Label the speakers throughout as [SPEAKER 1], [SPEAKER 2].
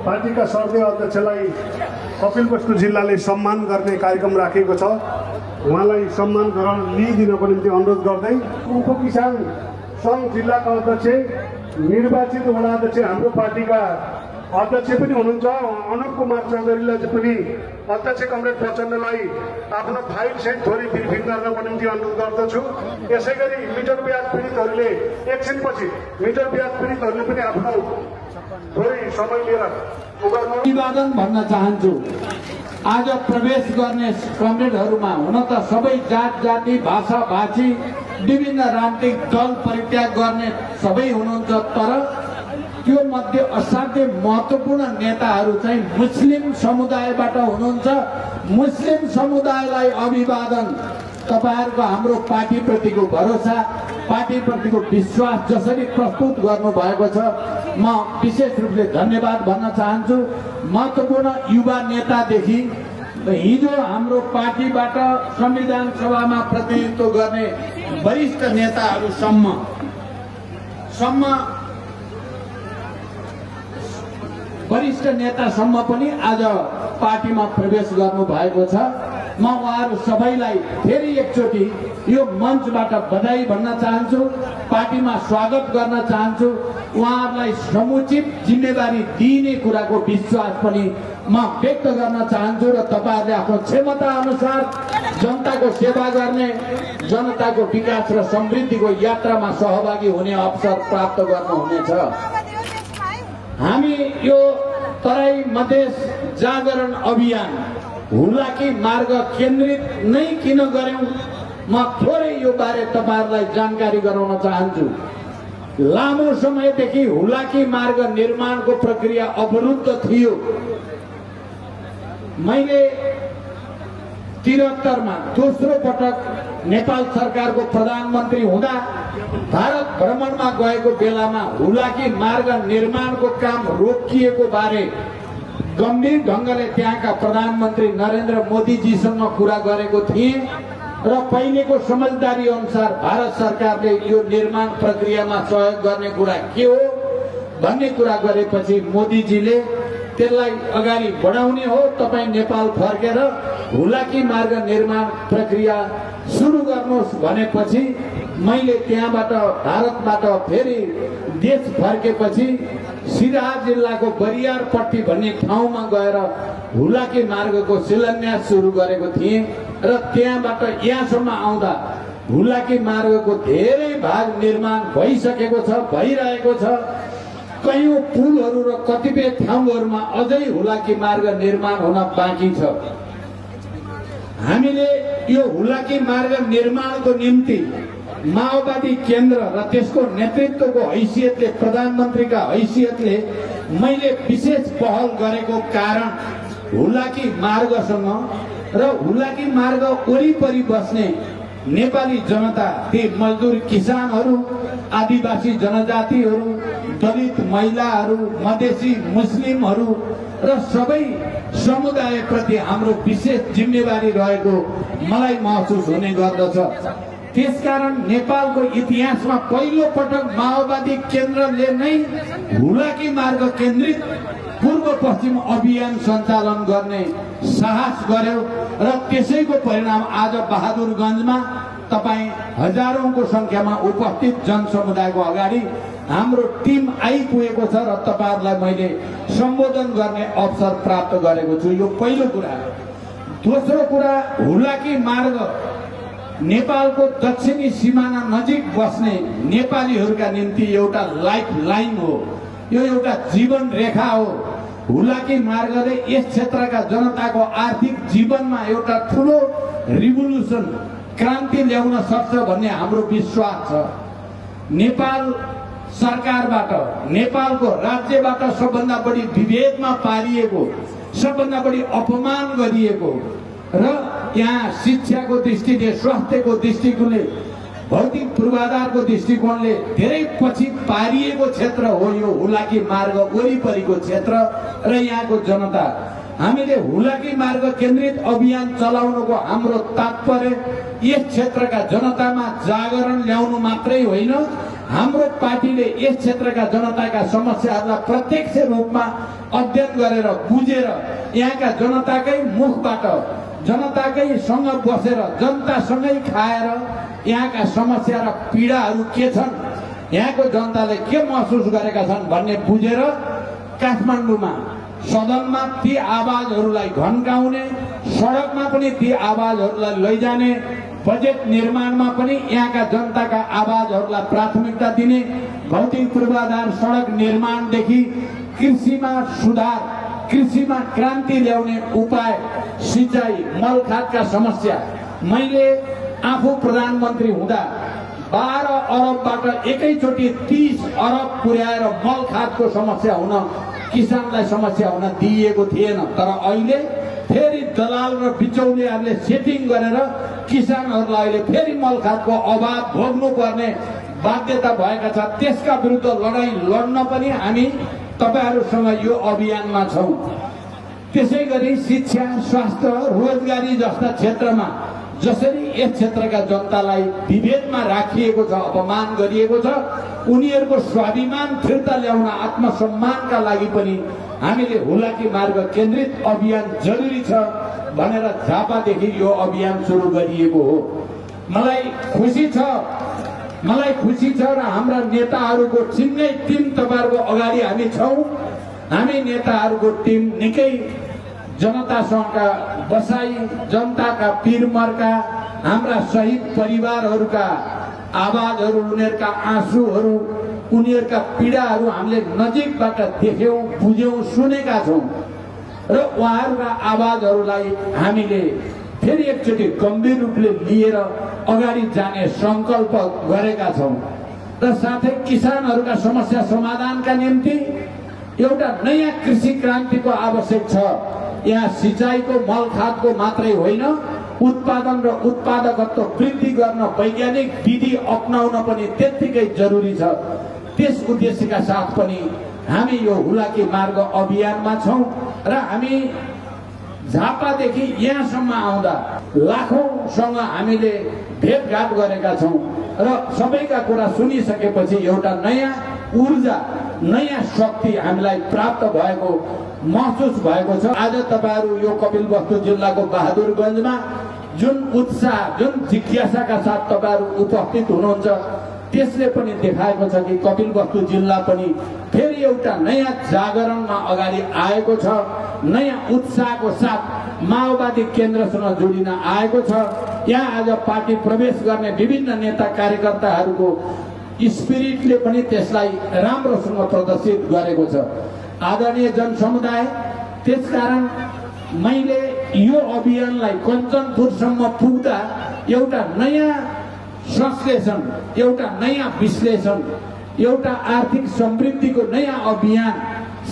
[SPEAKER 1] पार्टीका सर्दै अध्यक्षलाई कपिलवस्तु जिल्लाले सम्मान गर्ने कार्यक्रम राखेको छ। उहाँलाई सम्मान गराउन लिइदिनको निम्ति अनुरोध गर्दै उपकिसान सङ्घ जिल्लाका अध्यक्ष निर्वाचित वडा अध्यक्ष हाम्रो पार्टीका अध्यक्ष पनि हुनुहुन्छ अनुप कुमार चौधरीलाई पनि अध्यक्ष कमरेड प्रचण्डलाई आफ्नो फाइल सहित थोरै ब्रिफिङ गर्नको निम्ति अनुरोध गर्दछु। यसै गरी मिटर ब्याज पीडितहरूले एकछिनपछि मिटर ब्याज पीडितहरूले पनि आफ्नो थोरै समय लिएर
[SPEAKER 2] अभिवादन भन्न चाहन्छु। आज प्रवेश गर्ने कमरेडहरूमा हुन त सबै जात जाति भाषा भाषी विभिन्न राजनीतिक दल परित्याग गर्ने सबै हुनुहुन्छ, तर त्यो मध्ये असाध्यै महत्त्वपूर्ण नेताहरू चाहिँ मुस्लिम समुदायबाट हुनुहुन्छ। मुस्लिम समुदायलाई अभिवादन। तपाईहरुको हाम्रो पार्टीप्रतिको भरोसा, पार्टीप्रतिको विश्वास जसरी प्रस्तुत गर्नु भएको छ, म विशेष रूपले धन्यवाद भन्न चाहन्छु। महत्त्वपूर्ण युवा नेतादेखि हिजो हाम्रो पार्टीबाट संविधान सभामा प्रतिनिधित्व गर्ने वरिष्ठ नेताहरूसम्म वरिष्ठ नेतासम्म पनि आज पार्टीमा प्रवेश गर्नु भएको छ। म उहाँहरू सबैलाई फेरि एकचोटि यो मञ्चबाट बधाई भन्न चाहन्छु, पार्टीमा स्वागत गर्न चाहन्छु। उहाँहरूलाई समुचित जिम्मेवारी दिइने कुराको विश्वास पनि म व्यक्त गर्न चाहन्छु र तपाईहरुले आफ्नो क्षमता अनुसार जनताको सेवा गर्ने, जनताको विकास र समृद्धिको यात्रामा सहभागी हुने अवसर प्राप्त गर्नुहुनेछ। हामी यो तराई मधेस जागरण अभियान हुलाकी मार्ग केन्द्रित नै किन गर्यौं, म थोरै यो बारे तपाईहरुलाई जानकारी गराउन चाहन्छु। लामो समयदेखि हुलाकी मार्ग निर्माणको प्रक्रिया अवरुद्ध थियो। मैले 73 मा दोस्रो पटक नेपाल सरकारको प्रधानमन्त्री हुँदा भारत भ्रमणमा गएको बेलामा हुलाकी मार्ग निर्माणको काम रोकिएको बारे गम्भीर ढंगले त्यहाँका प्रधानमन्त्री नरेन्द्र मोदीजीसँग कुरा गरेको थिए र पहिलेको समझदारी अनुसार भारत सरकारले यो निर्माण प्रक्रियामा सहयोग गर्ने कुरा के हो भन्ने कुरा गरेपछि मोदीजीले त्यसलाई अगाडि बढाउने हो, तपाई नेपाल फर्केर हुलाकी मार्ग निर्माण प्रक्रिया सुरु गर्नुहोस् भनेपछि मैले त्यहाँबाट भारतबाट फेरि देश फर्केपछि सिराहा जिल्लाको बरियारपट्टी भन्ने ठाउँमा गएर हुलाकी मार्गको शिलान्यास सुरु गरेको थिएँ र त्यहाँबाट यहाँसम्म आउँदा हुलाकी मार्गको धेरै भाग निर्माण भइसकेको छ, भइरहेको छ। कयौं पुलहरू र कतिपय ठाउँहरूमा अझै हुलाकी मार्ग निर्माण हुन बाँकी छ। हामीले यो हुलाकी मार्ग निर्माणको निम्ति माओवादी केन्द्र र त्यसको नेतृत्वको हैसियतले, प्रधानमन्त्रीका हैसियतले मैले विशेष पहल गरेको कारण हुलाकी मार्गसँग र हुलाकी मार्ग वरिपरि बस्ने नेपाली जनता, ती मजदुर किसानहरू, आदिवासी जनजातिहरू, दलित महिलाहरू, मधेसी मुस्लिमहरू र सबै समुदायप्रति हाम्रो विशेष जिम्मेवारी रहेको मलाई महसुस हुने गर्दछ। त्यसकारण नेपालको इतिहासमा पहिलो पटक माओवादी केन्द्रले नै हुलाकी मार्ग केन्द्रित पूर्व पश्चिम अभियान सञ्चालन गर्ने साहस गर्यो र त्यसैको परिणाम आज बहादुरगञ्जमा तपाई हजारौंको संख्यामा उपस्थित जनसमुदायको अगाडि हाम्रो टिम आइपुगेको छ र तपाईहरुलाई मैले सम्बोधन गर्ने अवसर प्राप्त गरेको छु। यो पहिलो कुरा। दोस्रो कुरा, हुलाकी मार्ग नेपालको दक्षिणी सिमाना नजिक बस्ने नेपालीहरूका निम्ति एउटा लाइफ लाइन हो, यो एउटा जीवन रेखा हो। हुलाकी मार्गले यस क्षेत्रका जनताको आर्थिक जीवनमा एउटा ठूलो रिभोल्युसन, क्रान्ति ल्याउन सक्छ भन्ने हाम्रो विश्वास छ। नेपाल सरकारबाट, नेपालको राज्यबाट सबभन्दा बढी विभेदमा पारिएको, सबभन्दा बढी अपमान गरिएको र यहाँ शिक्षाको दृष्टिले, स्वास्थ्यको दृष्टिकोणले, भौतिक पूर्वाधारको दृष्टिकोणले धेरै पछि पारिएको क्षेत्र हो यो हुलाकी मार्ग वरिपरिको क्षेत्र र यहाँको जनता। हामीले हुलाकी मार्ग केन्द्रित अभियान चलाउनुको हाम्रो तात्पर्य यस क्षेत्रका जनतामा जागरण ल्याउनु मात्रै होइन, हाम्रो पार्टीले यस क्षेत्रका जनताका समस्याहरूलाई प्रत्यक्ष रूपमा अध्ययन गरेर बुझेर यहाँका जनताकै मुखबाट जनताकै सँग बसेर जनतासँगै खाएर यहाँका समस्या र पीडाहरू के छन्, यहाँको जनताले के महसुस गरेका छन् भन्ने बुझेर काठमाडौँमा सदनमा ती आवाजहरूलाई घन्काउने, सडकमा पनि ती आवाजहरूलाई लैजाने, बजेट निर्माणमा पनि यहाँका जनताका आवाजहरूलाई प्राथमिकता दिने, भौतिक पूर्वाधार सडक निर्माणदेखि कृषिमा सुधार, कृषिमा क्रान्ति ल्याउने उपाय, सिंचाई, मलखातका समस्या। मैले आफू प्रधानमन्त्री हुँदा 12 अरबबाट एकैचोटि 30 अरब पुर्याएर मलखातको समस्या हुन, किसानलाई समस्या हुन दिइएको थिएन। तर अहिले फेरि दलाल र बिचौलियाहरूले सेटिङ गरेर किसानहरूलाई अहिले फेरि मलखातको अभाव भोग्नु पर्ने बाध्यता भएका छ। त्यसका विरुद्ध लडाईँ लड्न पनि हामी तपाईहरुसँग यो अभियानमा छौं। त्यसै गरी शिक्षा, स्वास्थ्य, रोजगारी जस्ता क्षेत्रमा जसरी यस क्षेत्रका जनतालाई विभेदमा राखिएको छ, अपमान गरिएको छ, उनीहरूको स्वाभिमान फिर्ता ल्याउन, आत्मसम्मानका लागि पनि हामीले हुलाकी मार्ग केन्द्रित अभियान जरुरी छ भनेर झापादेखि यो अभियान सुरु गरिएको हो। मलाई खुसी छ र हाम्रा नेताहरूको चिन्नै टिम तपाईहरुको अगाडि हामी छौं। हामी नेताहरूको टिम निकै जनतासँगका बसाई, जनताका पीरमर्का, हाम्रा शहीद परिवारहरूका आवाजहरू, उनीहरूका आँसुहरू, उनीहरूका पीडाहरू हामीले नजिकबाट देख्यौं, बुझ्यौं, सुनेका छौं र उहाँहरूका आवाजहरूलाई हामीले फेरि एकचोटि गम्भीर रूपले लिएर अगाडि जाने संकल्प गरेका छौं र साथै किसानहरूका समस्या समाधानका निम्ति एउटा नयाँ कृषि क्रान्तिको आवश्यक छ। यहाँ सिंचाईको, मलखातको मात्रै होइन, उत्पादन र उत्पादकत्व वृद्धि गर्न वैज्ञानिक विधि अपनाउन पनि त्यत्तिकै जरुरी छ। त्यस उद्देश्यका साथ पनि हामी यो हुलाकी मार्ग अभियानमा छौं र हामी झापादेखि यहाँसम्म आउँदा लाखौंसँग हामीले भेटघाट गरेका छौं र सबैका कुरा सुनिसकेपछि एउटा नयाँ ऊर्जा, नयाँ शक्ति हामीलाई प्राप्त भएको महसुस भएको छ। आज तपाईहरु यो कपिलवस्तु जिल्लाको बहादुरगञ्जमा जुन उत्साह, जुन जिज्ञासाका साथ तपाईहरु उपस्थित हुनुहुन्छ, त्यसले पनि देखाएको छ कि कपिलवस्तु जिल्ला पनि फेरि एउटा नयाँ जागरणमा अगाडि आएको छ, नयाँ उत्साहको साथ माओवादी केन्द्रसँग जोडिन आएको छ। यहाँ आज पार्टी प्रवेश गर्ने विभिन्न नेता कार्यकर्ताहरूको स्पिरिटले पनि त्यसलाई राम्रोसँग प्रदर्शित गरेको छ। आदरणीय जनसमुदाय, त्यसकारण मैले यो अभियानलाई कञ्चनपुरसम्म पुग्दा एउटा नयाँ संश्लेषण, एउटा नयाँ विश्लेषण, एउटा आर्थिक समृद्धिको नयाँ अभियान,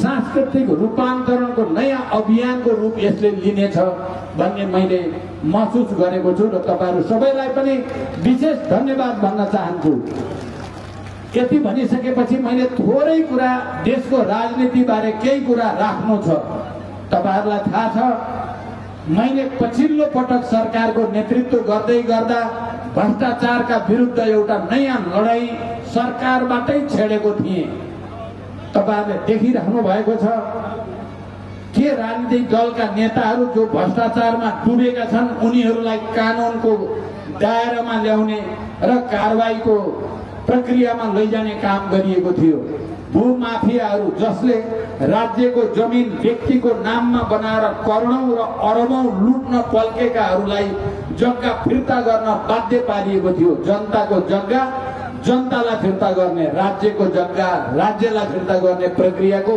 [SPEAKER 2] सांस्कृतिक रूपान्तरणको नयाँ अभियानको रूप यसले लिनेछ भन्ने मैले महसुस गरेको छु र तपाईहरु सबैलाई पनि विशेष धन्यवाद भन्न चाहन्छु। यति भनिसकेपछि मैले थोरै कुरा देशको राजनीति बारे केही कुरा राख्नु छ। तपाईहरुलाई थाहा छ, मैले पछिल्लो पटक सरकारको नेतृत्व गर्दै गर्दा भ्रष्टाचारका विरुद्ध एउटा नयाँ लडाईँ सरकारबाटै छेडेको थिएँ। तपाईहरुले देखिराख्नु भएको छ के राजनीतिक दलका नेताहरू जो भ्रष्टाचारमा डुबेका छन् उनीहरूलाई कानुनको दायरामा ल्याउने र कारबाहीको प्रक्रियामा लैजाने काम गरिएको थियो। भूमाफियाहरू जसले राज्यको जमिन व्यक्तिको नाममा बनाएर करोडौं र अरबौं लुट्न पल्केकाहरूलाई जग्गा फिर्ता गर्न बाध्य पारिएको थियो। जनताको जग्गा जनतालाई फिर्ता गर्ने, राज्यको जग्गा राज्यलाई फिर्ता गर्ने प्रक्रियाको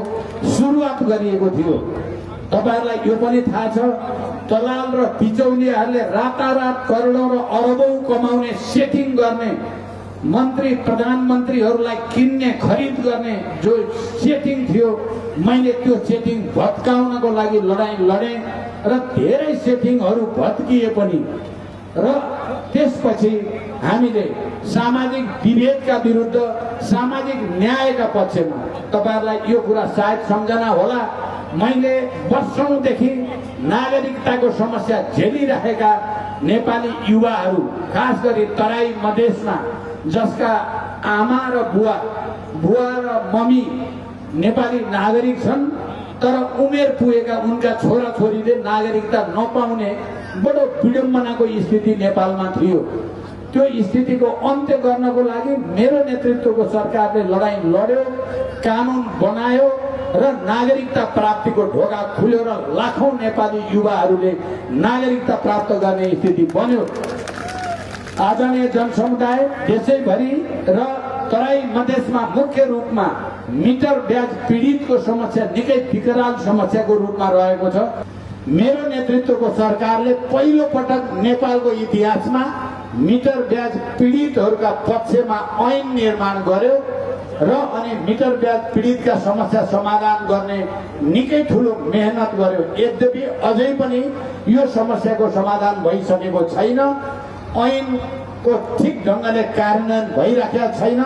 [SPEAKER 2] सुरुवात गरिएको थियो। तपाईहरुलाई यो पनि थाहा छ, दलाल र बिचौलियाहरूले रातारात करोडौं र अरबौं कमाउने सेटिङ गर्ने, मन्त्री प्रधानमन्त्रीहरूलाई किन्ने, खरिद गर्ने जो सेटिङ थियो, मैले त्यो सेटिङ भत्काउनको लागि लडाईँ लडे र धेरै सेटिङहरू भत्किए पनि र त्यसपछि हामीले सामाजिक विभेदका विरुद्ध सामाजिक न्यायका पक्षमा, तपाईहरुलाई यो कुरा सायद सम्झना होला, मैले वर्षौंदेखि नागरिकताको समस्या झेलिरहेका नेपाली युवाहरू, खास गरी तराई मधेसमा जसका आमा र बुवा र मम्मी नेपाली नागरिक छन्, तर उमेर पुगेका उनका छोराछोरीले नागरिकता नपाउने बडो विडम्बनाको स्थिति नेपालमा थियो। त्यो स्थितिको अन्त्य गर्नको लागि मेरो नेतृत्वको सरकारले लडाईँ लड्यो, कानुन बनायो र नागरिकता प्राप्तिको ढोका खुल्यो र लाखौं नेपाली युवाहरूले नागरिकता प्राप्त गर्ने स्थिति बन्यो। आदरणीय जनसमुदाय, देशैभरि र तराई मधेसमा मुख्य रूपमा मिटर ब्याज पीडितको समस्या निकै विकराल समस्याको रूपमा रहेको छ। मेरो नेतृत्वको सरकारले पहिलो पटक नेपालको इतिहासमा मिटर ब्याज पीडितहरूका पक्षमा ऐन निर्माण गर्यो र अनि मिटर ब्याज पीडितका समस्या समाधान गर्ने निकै ठूलो मेहनत गर्यो। यद्यपि अझै पनि यो समस्याको समाधान भइसकेको छैन, ऐनको ठिक ढंगले कार्यान्वयन भइराखेको छैन।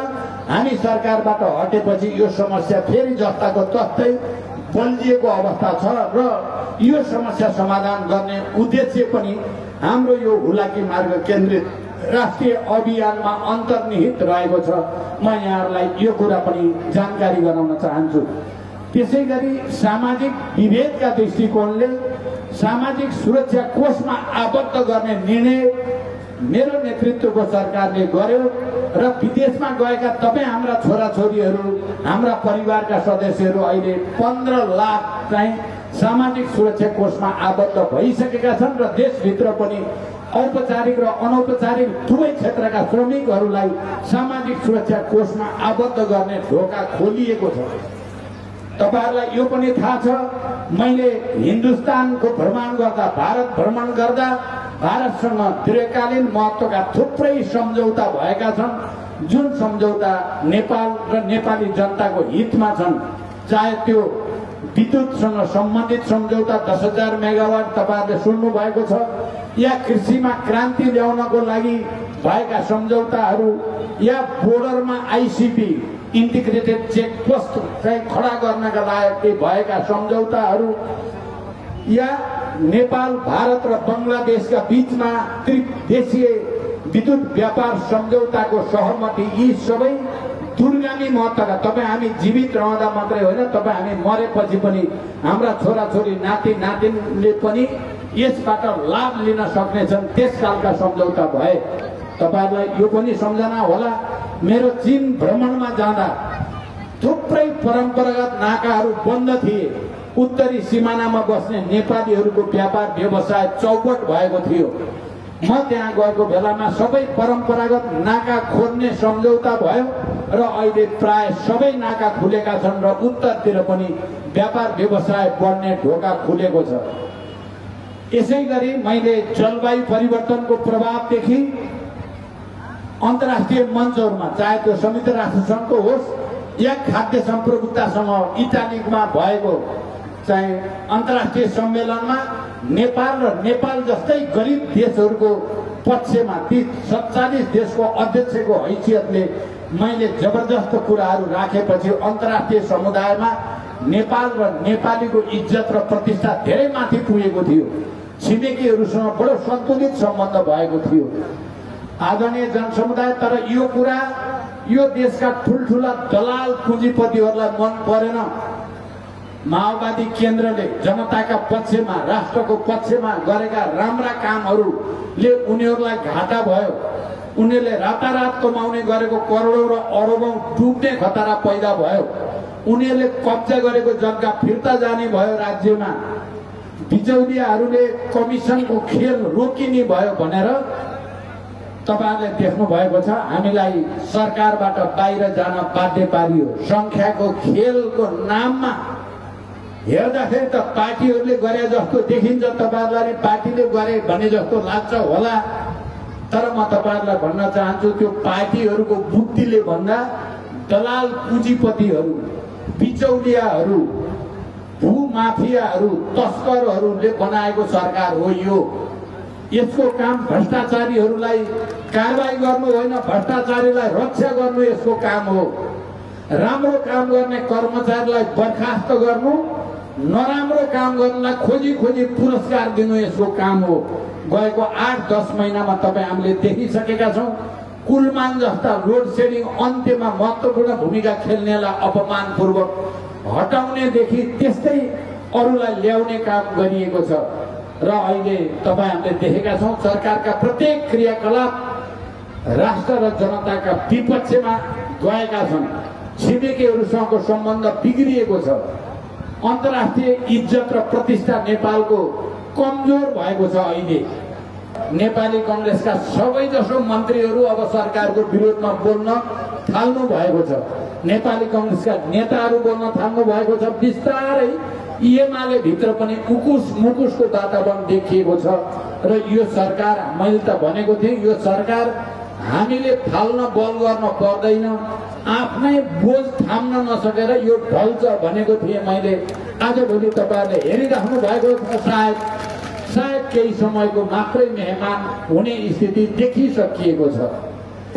[SPEAKER 2] हामी सरकारबाट हटेपछि यो समस्या फेरि जस्ताको तस्तै बल्झिएको अवस्था छ र यो समस्या समाधान गर्ने उद्देश्य पनि हाम्रो यो हुलाकी मार्ग केन्द्रित राष्ट्रिय अभियानमा अन्तर्निहित रहेको छ। म यहाँहरूलाई यो कुरा पनि जानकारी गराउन चाहन्छु। त्यसैगरी सामाजिक विभेदका दृष्टिकोणले सामाजिक सुरक्षा कोषमा आबद्ध गर्ने निर्णय मेरो नेतृत्वको सरकारले गर्यो र विदेशमा गएका तपाईँ हाम्रा छोराछोरीहरू, हाम्रा परिवारका सदस्यहरू अहिले 15 लाख चाहिँ सामाजिक सुरक्षा कोषमा आबद्ध भइसकेका छन् र देशभित्र पनि औपचारिक र अनौपचारिक दुवै क्षेत्रका श्रमिकहरूलाई सामाजिक सुरक्षा कोषमा आबद्ध गर्ने ढोका खोलिएको छ। तपाईहरुलाई यो पनि थाहा छ, मैले हिन्दुस्तानको भ्रमण गर्दा, भारत भ्रमण गर्दा भारतसँग दीर्घकालीन महत्त्वका थुप्रै सम्झौता भएका छन्, जुन सम्झौता नेपाल र नेपाली जनताको हितमा छन्। चाहे त्यो विद्युतसँग सम्बन्धित सम्झौता 10,000 मेगावाट तपाईहरुले सुन्नु भएको छ, या कृषिमा क्रान्ति ल्याउनको लागि भएका सम्झौताहरू, या बोर्डरमा आईसीपी इन्टिग्रेटेड चेक पोस्ट चाहिँ खडा गर्नका लागि भएका सम्झौताहरू, या नेपाल, भारत र बंगलादेशका बीचमा त्रिदेशीय विद्युत व्यापार सम्झौताको सहमति, यी सबै दूरगामी महत्त्वका। तपाईँ हामी जीवित रहँदा मात्रै होइन, तपाईँ हामी मरेपछि पनि हाम्रा छोराछोरी नाति नातिनले पनि यसबाट लाभ लिन सक्नेछन्, त्यसकालका सम्झौता भए। तपाईहरुलाई यो पनि सम्झना होला, मेरो चीन भ्रमणमा जाँदा थुप्रै परम्परागत नाकाहरू बन्द थिए। उत्तरी सिमानामा बस्ने नेपालीहरूको व्यापार व्यवसाय चौपट भएको थियो। म त्यहाँ गएको बेलामा सबै परम्परागत नाका खोल्ने सम्झौता भयो र अहिले प्राय सबै नाका खुलेका छन् र उत्तरतिर पनि व्यापार व्यवसाय बढ्ने ढोका खुलेको छ। यसैगरी मैले जलवायु परिवर्तनको प्रभावदेखि अन्तर्राष्ट्रिय मञ्चहरूमा, चाहे त्यो संयुक्त राष्ट्र संघको होस् या खाद्य सम्प्रभुतासँग इटालीमा भएको चाहिँ अन्तर्राष्ट्रिय सम्मेलनमा नेपाल र नेपाल जस्तै गरिब देशहरूको पक्षमा ती 47 देशको अध्यक्षको हैसियतले मैले जबरजस्त कुराहरू राखेपछि अन्तर्राष्ट्रिय समुदायमा नेपाल र नेपालीको इज्जत र प्रतिष्ठा धेरै माथि पुगेको थियो। छिमेकीहरूसँग बडो सन्तुलित सम्बन्ध भएको थियो। आदरणीय जनसमुदाय, तर यो कुरा यो देशका ठुल्ठुला दलाल पुँजीपतिहरूलाई मन परेन। माओवादी केन्द्रले जनताका पक्षमा, राष्ट्रको पक्षमा गरेका राम्रा कामहरूले उनीहरूलाई घाटा भयो। उनीहरूले रातारात कमाउने गरेको करोडौं र अरबौं डुब्ने खतरा पैदा भयो। उनीहरूले कब्जा गरेको जग्गा फिर्ता जाने भयो राज्यमा। बिचौलियाहरूले कमिसनको खेल रोकिने भयो भनेर तपाईहरुले देख्नु भएको छ। हामीलाई सरकारबाट बाहिर जान बाध्य पारियो। संख्याको खेलको नाममा हेर्दाखेरि त पार्टीहरूले गरे जस्तो देखिन्छ, तपाईहरुलाई पार्टीले गरे भने जस्तो लाग्छ होला, तर म तपाईहरुलाई भन्न चाहन्छु त्यो पार्टीहरूको बुद्धिले भन्दा दलाल पुँजीपतिहरू, बिचौलियाहरू, भूमाफियाहरू, तस्करहरूले बनाएको सरकार हो यो। यसको काम भ्रष्टाचारीहरूलाई कारबाही गर्नु होइन, भ्रष्टाचारीलाई रक्षा गर्नु यसको काम हो। राम्रो काम गर्ने कर्मचारीलाई बर्खास्त गर्नु, नराम्रो काम गर्नलाई खोजी खोजी पुरस्कार दिनु यसको काम हो। गएको 8-10 महिनामा तपाईँ हामीले देखिसकेका छौँ कुलमान जस्ता लोड सेडिङ अन्त्यमा महत्त्वपूर्ण भूमिका खेल्नेलाई अपमानपूर्वक हटाउनेदेखि त्यस्तै अरूलाई ल्याउने काम गरिएको छ र अहिले तपाईहरूले देखेका छौं सरकारका प्रत्येक क्रियाकलाप राष्ट्र र जनताका विपक्षमा गएका छन्। छिमेकीहरूसँगको सम्बन्ध बिग्रिएको छ। अन्तर्राष्ट्रिय इज्जत र प्रतिष्ठा नेपालको कमजोर भएको छ। अहिले नेपाली कांग्रेसका सबैजसो मन्त्रीहरू अब सरकारको विरोधमा बोल्न थाल्नु भएको छ। नेपाली कांग्रेसका नेताहरू बोल्न थाल्नु भएको छ। बिस्तारै एमाले भित्र पनि उकुस मुकुसको वातावरण देखिएको छ र यो सरकार, मैले त भनेको थिएँ, यो सरकार हामीले फाल्न बल गर्न पर्दैन, आफ्नै बोझ थाम्न नसकेर यो ढल्छ भनेको थिएँ मैले। आजभोलि तपाईहरुले हेरिराख्नु भएको छ। सायद केही समयको मात्रै मेहमान हुने स्थिति देखिसकिएको छ।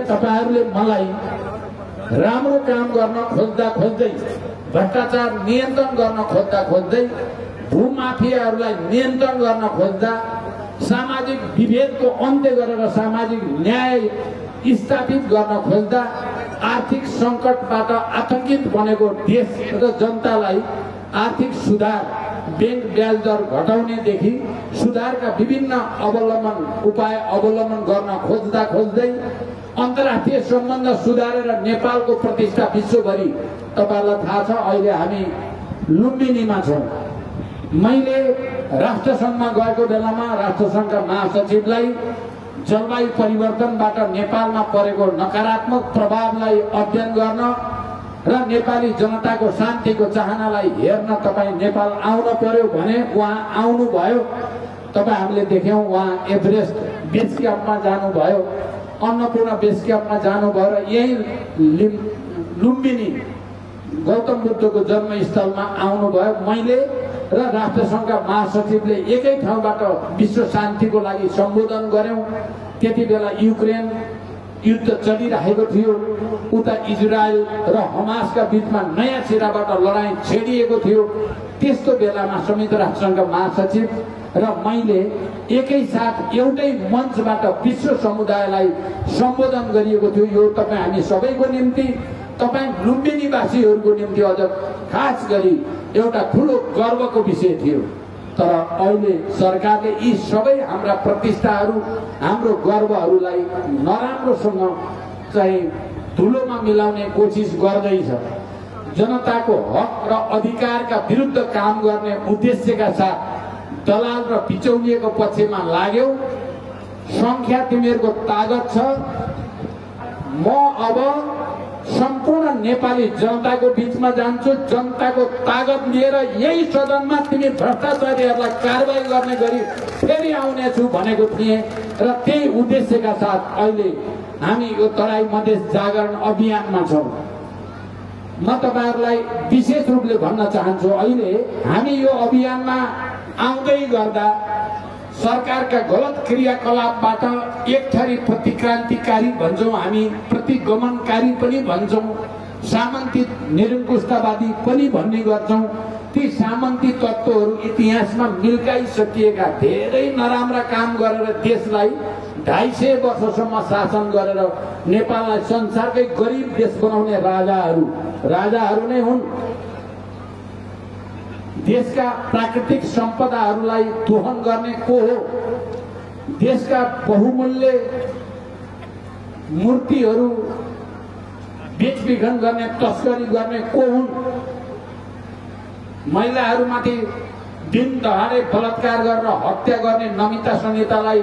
[SPEAKER 2] तपाईहरुले मलाई राम्रो काम गर्न खोज्दा खोज्दै, भ्रष्टाचार नियन्त्रण गर्न खोज्दा खोज्दै, भूमाफियाहरूलाई नियन्त्रण गर्न खोज्दा, सामाजिक विभेदको अन्त्य गरेर सामाजिक न्याय स्थापित गर्न खोज्दा, आर्थिक संकटबाट आतंकित बनेको देश र जनतालाई आर्थिक सुधार, बैंक ब्याज दर घटाउनेदेखि सुधारका विभिन्न उपाय अवलम्बन गर्न खोज्दा खोज्दै अन्तर्राष्ट्रिय सम्बन्ध सुधारेर नेपालको प्रतिष्ठा विश्वभरि, तपाईलाई थाहा छ अहिले हामी लुम्बिनीमा छौं। मैले राष्ट्रसङ्घमा गएको बेलामा राष्ट्रसङ्घका महासचिवलाई जलवायु परिवर्तनबाट नेपालमा परेको नकारात्मक प्रभावलाई अध्ययन गर्न र नेपाली जनताको शान्तिको चाहनालाई हेर्न तपाईँ नेपाल आउन पर्यो भने उहाँ आउनु भयो। तपाईँ हामीले देख्यौं उहाँ एभरेस्ट बेस क्याम्पमा जानुभयो, अन्नपूर्ण बेस क्याम्पमा जानुभयो र यही लुम्बिनी गौतम बुद्धको जन्मस्थलमा आउनुभयो। मैले र राष्ट्रसङ्घका महासचिवले एकै ठाउँबाट विश्व शान्तिको लागि सम्बोधन गर्यौं। त्यति बेला युक्रेन युद्ध चलिरहेको थियो, उता इजरायल र हमासका बीचमा नयाँ सिराबाट लडाईँ छेडिएको थियो। त्यस्तो बेलामा संयुक्त राष्ट्रसङ्घका महासचिव र मैले एकैसाथ एउटै मञ्चबाट विश्व समुदायलाई सम्बोधन गरिएको थियो। यो तपाईँ हामी सबैको निम्ति, तपाईँ लुम्बिनीवासीहरूको निम्ति अझ खास गरी एउटा ठूलो गर्वको विषय थियो। तर अहिले सरकारले यी सबै हाम्रा प्रतिष्ठाहरू, हाम्रो गर्वहरूलाई नराम्रोसँग चाहिँ धुलोमा मिलाउने कोसिस गर्दैछ। जनताको हक र अधिकारका विरुद्ध काम गर्ने उद्देश्यका साथ दलाल र बिचौलिएको पक्षमा लाग्यौ। संख्या तिमीहरूको तागत छ। म अब सम्पूर्ण नेपाली जनताको बीचमा जान्छु। जनताको तागत लिएर यही सदनमा तिमी भ्रष्टाचारीहरूलाई कारबाही गर्ने गरी फेरि आउनेछु भनेको थिएँ र त्यही उद्देश्यका साथ अहिले हामी यो तराई मधेस जागरण अभियानमा छौं। म तपाईहरुलाई विशेष रूपले भन्न चाहन्छु, अहिले हामी यो अभियानमा आउँदै गर्दा सरकारका गलत क्रियाकलापबाट एक थरी प्रतिक्रान्तिकारी भन्छौं हामी, प्रतिगमनकारी पनि भन्छौं, सामन्ती निरङ्कुशतावादी पनि भन्ने गर्छौं। ती सामन्ती तत्त्वहरू इतिहासमा मिल्काइसकिएका धेरै नराम्रा काम गरेर देशलाई 250 वर्षसम्म शासन गरेर नेपाललाई संसारकै गरिब देश बनाउने राजाहरू नै हुन्। देशका प्राकृतिक सम्पदाहरूलाई दोहन गर्ने को हो? देशका बहुमूल्य मूर्तिहरू बेचबिखन गर्ने, तस्करी गर्ने को हुन्? महिलाहरूमाथि दिन दहाडे बलात्कार गरेर हत्या गर्ने नमिता संहितालाई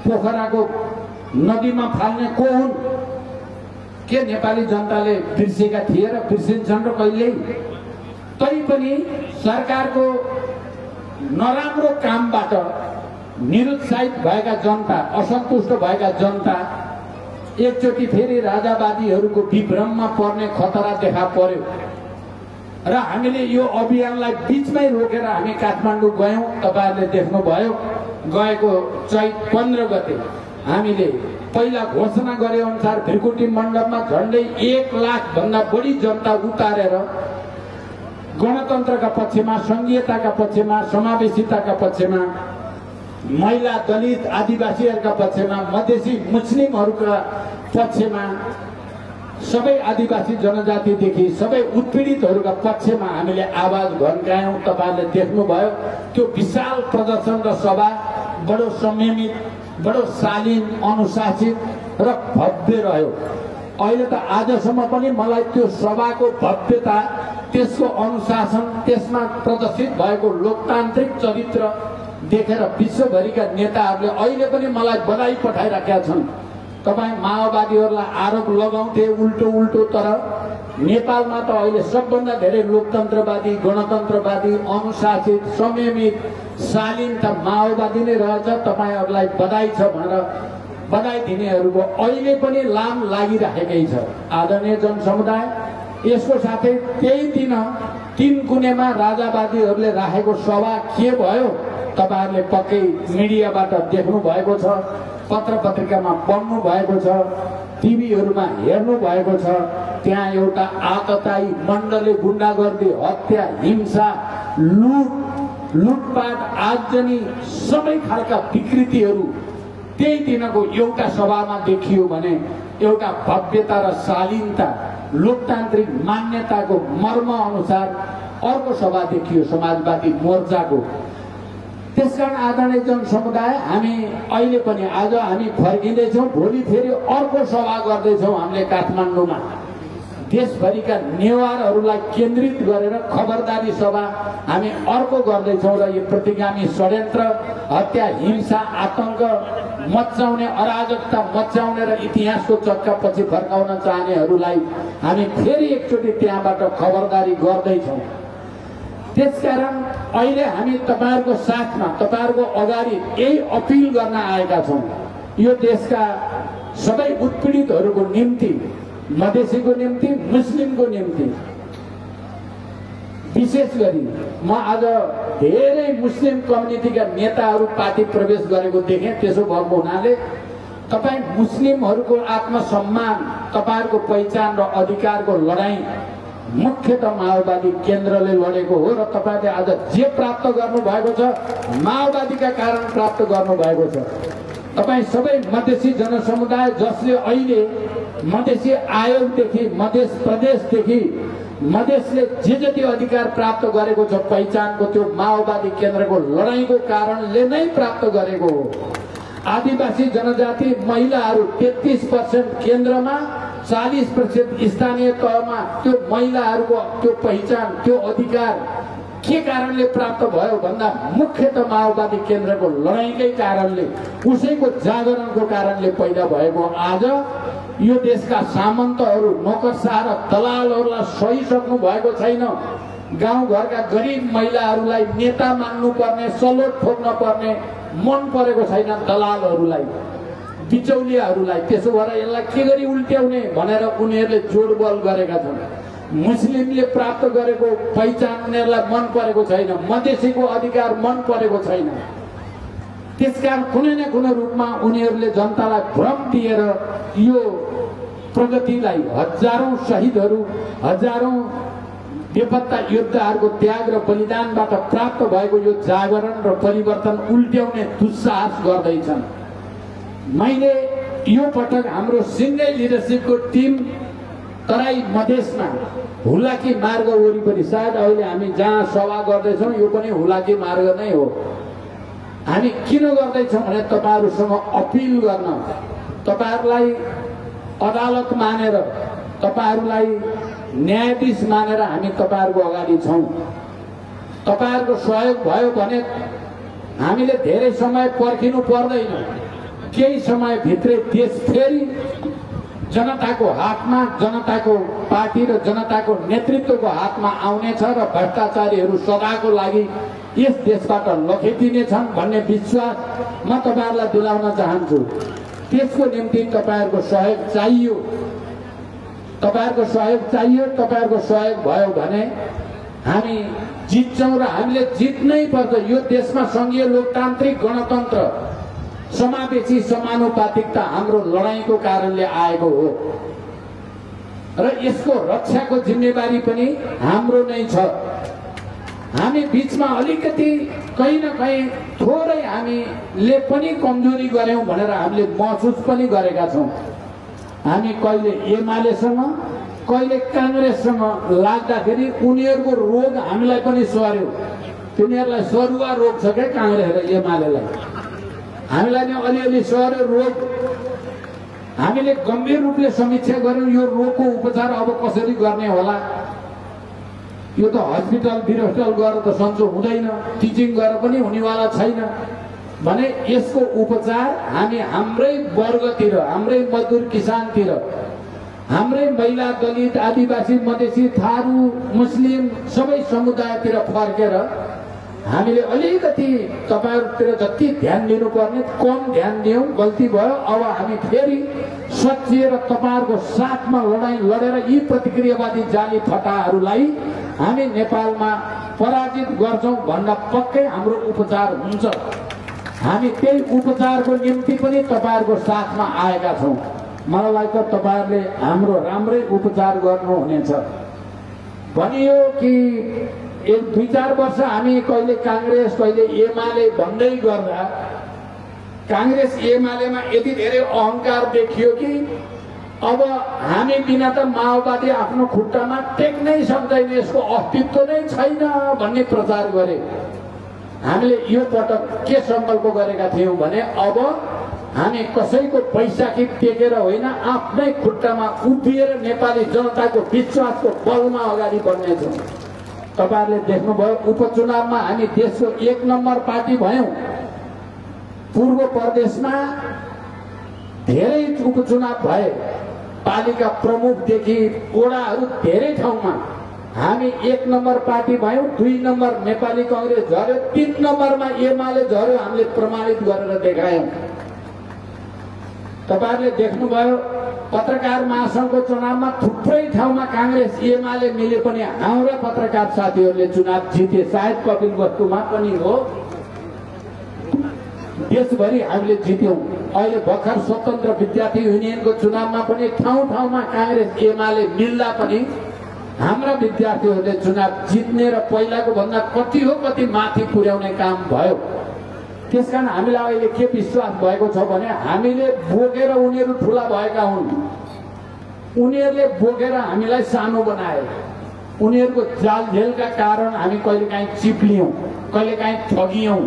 [SPEAKER 2] पोखराको नदीमा फाल्ने को हुन्? के नेपाली जनताले बिर्सेका थिए र बिर्सिन्छन् र कहिल्यै? तैपनि सरकारको नराम्रो कामबाट निरुत्साहित भएका जनता, असन्तुष्ट भएका जनता एकचोटि फेरि राजावादीहरूको विभ्रममा पर्ने खतरा देखा पर्यो र हामीले यो अभियानलाई बीचमै रोकेर हामी काठमाडौँ गयौं। तपाईहरुले देख्नुभयो, गएको चैत 15 गते हामीले पहिला घोषणा गरे अनुसार भिरकुटी मण्डपमा झण्डै 1 लाख भन्दा बढी जनता उतारेर गणतन्त्रका पक्षमा, संघीयताका पक्षमा, समावेशिताका पक्षमा, महिला, दलित, आदिवासीहरूका पक्षमा, मधेसी मुस्लिमहरूका पक्षमा, सबै आदिवासी जनजातिदेखि सबै उत्पीडितहरूका पक्षमा हामीले आवाज घन्कायौं। तपाईहरुले देख्नुभयो त्यो विशाल प्रदर्शन र सभा बडो संयमित, बडो शालीन, अनुशासित र भव्य रह्यो। अहिले त आजसम्म पनि मलाई त्यो सभाको भव्यता, त्यसको अनुशासन, त्यसमा प्रदर्शित भएको लोकतान्त्रिक चरित्र देखेर विश्वभरिका नेताहरूले अहिले पनि मलाई बधाई पठाइराखेका छन्। तपाई माओवादीहरूलाई आरोप लगाउँथे उल्टो, तर नेपालमा त अहिले सबभन्दा धेरै लोकतन्त्रवादी, गणतन्त्रवादी, अनुशासित, संयमित, शालीन त माओवादी नै रहेछ। तपाईहरुलाई बधाई छ भनेर बधाई दिनेहरूको अहिले पनि लाम लागिराखेकै छ। आदरणीय जनसमुदाय, यसको साथै त्यही दिन 3 कुनेमा राजावादीहरूले राखेको सभा के भयो तपाईहरुले पक्कै मिडियाबाट देख्नु भएको छ, पत्र पत्रिकामा पढ्नु भएको छ, टिभीहरुमा हेर्नु भएको छ। त्यहाँ एउटा आततायी मण्डलले गुण्डागर्दी, हत्या, हिंसा, लुटपाट, आगजनी सबै खालका विकृतिहरू त्यही दिनको एउटा सभामा देखियो भने एउटा भव्यता र शालीनता, लोकतान्त्रिक मान्यताको मर्म अनुसार अर्को सभा देखियो समाजवादी मोर्चाको। त्यसकारण आदरणीय जनसमुदाय, हामी अहिले पनि आज हामी फर्किँदैछौँ, भोलि फेरि अर्को सभा गर्दैछौँ हामीले काठमाडौँमा। देशभरिका नेवारहरूलाई केन्द्रित गरेर खबरदारी सभा हामी अर्को गर्दैछौँ र यो प्रतिगामी षड्यन्त्र, हत्या, हिंसा, आतंक मचाउने, अराजकता मचाउने र इतिहासको चक्का पछि फर्काउन चाहनेहरूलाई हामी फेरि एकचोटि त्यहाँबाट खबरदारी गर्दैछौँ। त्यसकारण अहिले हामी तपाईहरुको साथमा, तपाईहरुको अगाडि यही अपील गर्न आएका छौँ। यो देशका सबै उत्पीडितहरूको निम्ति, मधेसीको निम्ति, मुस्लिमको निम्ति, विशेष गरी म आज धेरै मुस्लिम कम्युनिटीका नेताहरू पार्टी प्रवेश गरेको देखेँ। त्यसो भएको हुनाले तपाई मुस्लिमहरूको आत्मसम्मान, तपाईहरुको पहिचान र अधिकारको लडाईँ मुख्यतः माओवादी केन्द्रले लडेको हो र तपाईले आज जे प्राप्त गर्नु भएको छ माओवादीका कारण प्राप्त गर्नु भएको छ। तपाई सबै मधेसी जनसमुदाय जसले अहिले मधेसी आयोगदेखि, मधेस प्रदेशदेखि मधेसले जे जति अधिकार प्राप्त गरेको छ पहिचानको, त्यो माओवादी केन्द्रको लडाईँको कारणले नै प्राप्त गरेको हो। आदिवासी जनजाति महिलाहरू 33% केन्द्रमा, 40% स्थानीय तहमा त्यो महिलाहरूको त्यो पहिचान, त्यो अधिकार के कारणले प्राप्त भयो भन्दा मुख्यतः माओवादी केन्द्रको लडाईँकै कारणले, उसैको जागरणको कारणले पैदा भएको। आज यो देशका सामन्तहरू, नोकरशाह र दलालहरूलाई सहिसक्नु भएको छैन। गाउँघरका गरिब महिलाहरूलाई नेता मान्नु पर्ने, सलोट ठोक्न पर्ने मन परेको छैन दलालहरूलाई, बिचौलियाहरूलाई। त्यसो भएर यसलाई के गरी उल्ट्याउने भनेर उनीहरूले जोडबल गरेका छन्। मुस्लिमले प्राप्त गरेको पहिचान उनीहरूलाई मन परेको छैन, मधेसीको अधिकार मन परेको छैन। त्यसकारण कुनै न कुनै रूपमा उनीहरूले जनतालाई भ्रम दिएर यो प्रगतिलाई, हजारौं शहीदहरू, हजारौं बेपत्ता योद्धाहरूको त्याग र बलिदानबाट प्राप्त भएको यो जागरण र परिवर्तन उल्ट्याउने दुस्साहस गर्दैछन्। मैले यो पटक हाम्रो सिङ्गै लिडरसिपको टिम तराई मधेसमा हुलाकी मार्ग वरिपरि, सायद अहिले हामी जहाँ सभा गर्दैछौँ यो पनि हुलाकी मार्ग नै हो। हामी किन गर्दैछौँ भने तपाईहरुसँग अपिल गर्न, तपाईहरुलाई अदालत मानेर, तपाईहरुलाई न्यायाधीश मानेर हामी तपाईहरुको अगाडि छौँ। तपाईहरुको सहयोग भयो भने हामीले धेरै समय पर्खिनु पर्दैन। केही समय भित्रै देश फेरि जनताको हातमा, जनताको पार्टी र जनताको नेतृत्वको हातमा आउनेछ र भ्रष्टाचारीहरू सदाको लागि यस देशबाट लखेटिनेछन् भन्ने विश्वास म तपाईहरुलाई दिलाउन चाहन्छु। त्यसको निम्ति तपाईहरुको सहयोग चाहियो। तपाईहरुको सहयोग चाहियो। तपाईहरुको सहयोग भयो भने हामी जित्छौँ र हामीले जित्नै पर्छ। यो देशमा संघीय लोकतान्त्रिक गणतन्त्र, समावेशी समानुपातिकता हाम्रो लडाईँको कारणले आएको हो र यसको रक्षाको जिम्मेवारी पनि हाम्रो नै छ। हामी बीचमा अलिकति कहीँ न कहीँ थोरै हामीले पनि कमजोरी गर्यौं भनेर हामीले महसुस पनि गरेका छौँ। हामी कहिले एमालेसँग कहिले काङ्ग्रेससँग लाग्दाखेरि उनीहरूको रोग हामीलाई पनि सर्यो। तिनीहरूलाई सरुवा रोग छ क्या काङ्ग्रेस र एमालेलाई, हामीलाई नै अलिअलि सर्यो रोग। हामीले गम्भीर रूपले समीक्षा गर्यौं यो रोगको उपचार अब कसरी गर्ने होला। यो त हस्पिटल बिरस्टल गरेर त सन्चो हुँदैन, टिचिङ गरेर पनि हुनेवाला छैन भने यसको उपचार हामी हाम्रै वर्गतिर, हाम्रै मजदुर किसानतिर, हाम्रै महिला दलित आदिवासी मधेसी थारू मुस्लिम सबै समुदायतिर फर्केर हामीले अलिकति तपाईहरुतिर जति ध्यान दिनुपर्ने कम ध्यान दियौं, गल्ती भयो। अब हामी फेरि सच्चिएर तपाईहरुको साथमा लडाई लडेर यी प्रतिक्रियावादी जाली फटाहरूलाई हामी नेपालमा पराजित गर्छौं भन्दा पक्कै हाम्रो उपचार हुन्छ। हामी त्यही उपचारको निम्ति पनि तपाईहरुको साथमा आएका छौं। मलाई लाग्छ तपाईहरुले हाम्रो राम्रै उपचार गर्नुहुनेछ। भनियो कि 1-2-4 वर्ष हामी कहिले कांग्रेस कहिले एमाले भन्दै गर्दा कांग्रेस एमालेमा यति धेरै अहंकार देखियो कि अब हामी बिना त माओवादी आफ्नो खुट्टामा टेक्नै सक्दैन, यसको अस्तित्व नै छैन भन्ने प्रचार गरे। हामीले यो पटक के संकल्प गरेका थियौं भने अब हामी कसैको पैसाकी टेकेर होइन, आफ्नै खुट्टामा उभिएर नेपाली जनताको विश्वासको बलमा अगाडि बढ्नेछौं। तपाईहरुले देख्नुभयो उपचुनावमा हामी देशको 1 नम्बर पार्टी भयौं। पूर्व प्रदेशमा धेरै उपचुनाव भए, पालिका प्रमुखदेखि वडाहरू धेरै ठाउँमा हामी 1 नम्बर पार्टी भयौं। 2 नम्बर नेपाली कांग्रेस झर्यो, 3 नम्बरमा एमाले झर्यो। हामीले प्रमाणित गरेर देखायौं। तपाईहरुले देख्नुभयो पत्रकार महासंघको चुनावमा थुप्रै ठाउँमा कांग्रेस एमाले मिले पनि हाम्रा पत्रकार साथीहरूले चुनाव जिते। सायद कपिल वस्तुमा पनि हो, देशभरि हामीले जित्यौं। अहिले भर्खर स्वतन्त्र विद्यार्थी युनियनको चुनावमा पनि ठाउँ ठाउँमा कांग्रेस एमाले मिल्दा पनि हाम्रा विद्यार्थीहरूले चुनाव जित्ने र पहिलाको भन्दा कति हो कति माथि पुर्याउने काम भयो। त्यसकारण हामीलाई अहिले के विश्वास भएको छ भने हामीले बोकेर उनीहरू ठूला भएका हुन्, उनीहरूले बोकेर हामीलाई सानो बनाए। उनीहरूको जालझेलका कारण हामी कहिलेकाहीँ चिप्लियौं, कहिलेकाहीँ ठगियौं।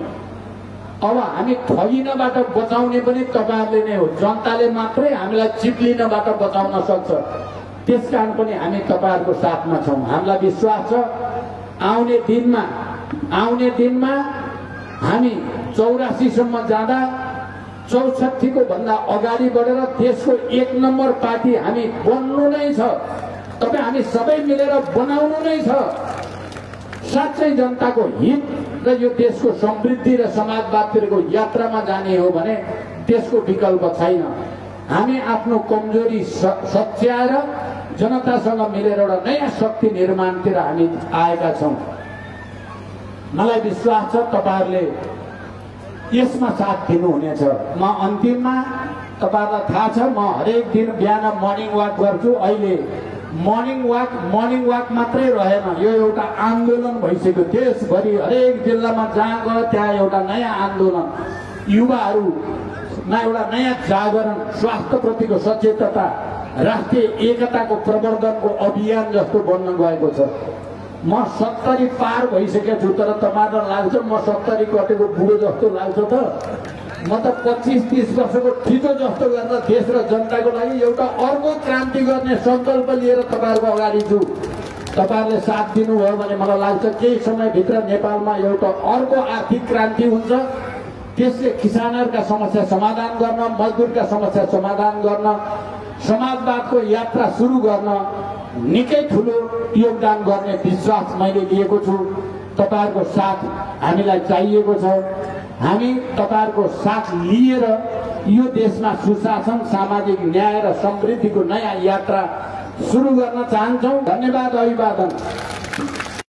[SPEAKER 2] अब हामी ठगिनबाट बचाउने पनि तपाईहरुले नै हो। जनताले मात्रै हामीलाई चिप्लिनबाट बचाउन सक्छ। त्यसकारण पनि हामी तपाईहरुको साथमा छौं। हामीलाई विश्वास छ आउने दिनमा हामी 84 सम्म जाँदा 64 को भन्दा अगाडि बढेर देशको 1 नम्बर पार्टी हामी बन्नु नै छ। तपाईं हामी सबै मिलेर बनाउनु नै छ। साच्चै जनताको हित र यो देशको समृद्धि र समाजवादतिरको यात्रामा जाने हो भने त्यसको विकल्प छैन। हामी आफ्नो कमजोरी सच्याएर जनतासँग मिलेर एउटा नयाँ शक्ति निर्माणतिर हामी आएका छौं। मलाई विश्वास छ तपाईहरुले यसमा साथ दिनुहुनेछ। म अन्तिममा तपाईहरुलाई थाहा छ म हरेक दिन बिहान मर्निङ वाक गर्छु। अहिले मर्निङ वाक मात्रै रहेन, यो एउटा आन्दोलन भइसक्यो। देशभरि हरेक जिल्लामा जहाँ गयो त्यहाँ एउटा नयाँ आन्दोलन, युवाहरूमा एउटा नयाँ जागरण, स्वास्थ्यप्रतिको सचेतता, राष्ट्रिय एकताको प्रवर्धनको अभियान जस्तो बन्न गएको छ। म 70 पार भइसकेको छु, तर तपाईहरुलाई लाग्छ म 70 कटेको बुढो जस्तो लाग्छ त? म त 25-30 वर्षको ठिटो जस्तो गरेर देश र जनताको लागि एउटा अर्को क्रान्ति गर्ने संकल्प लिएर तपाईहरुको अगाडि छु। तपाईहरुले साथ दिनुभयो भने मलाई लाग्छ केही समयभित्र नेपालमा एउटा अर्को आर्थिक क्रान्ति हुन्छ। त्यसले किसानहरुका समस्या समाधान गर्न, मजदुरका समस्या समाधान गर्न, समाजवादको यात्रा सुरु गर्न निकै ठूलो योगदान गर्ने विश्वास मैले लिएको छु। तपाईहरुको साथ हामीलाई चाहिएको छ। हामी तपाईहरुको साथ लिएर यो देशमा सुशासन, सामाजिक न्याय र समृद्धिको नयाँ यात्रा सुरु गर्न चाहन्छौं। धन्यवाद, अभिवादन।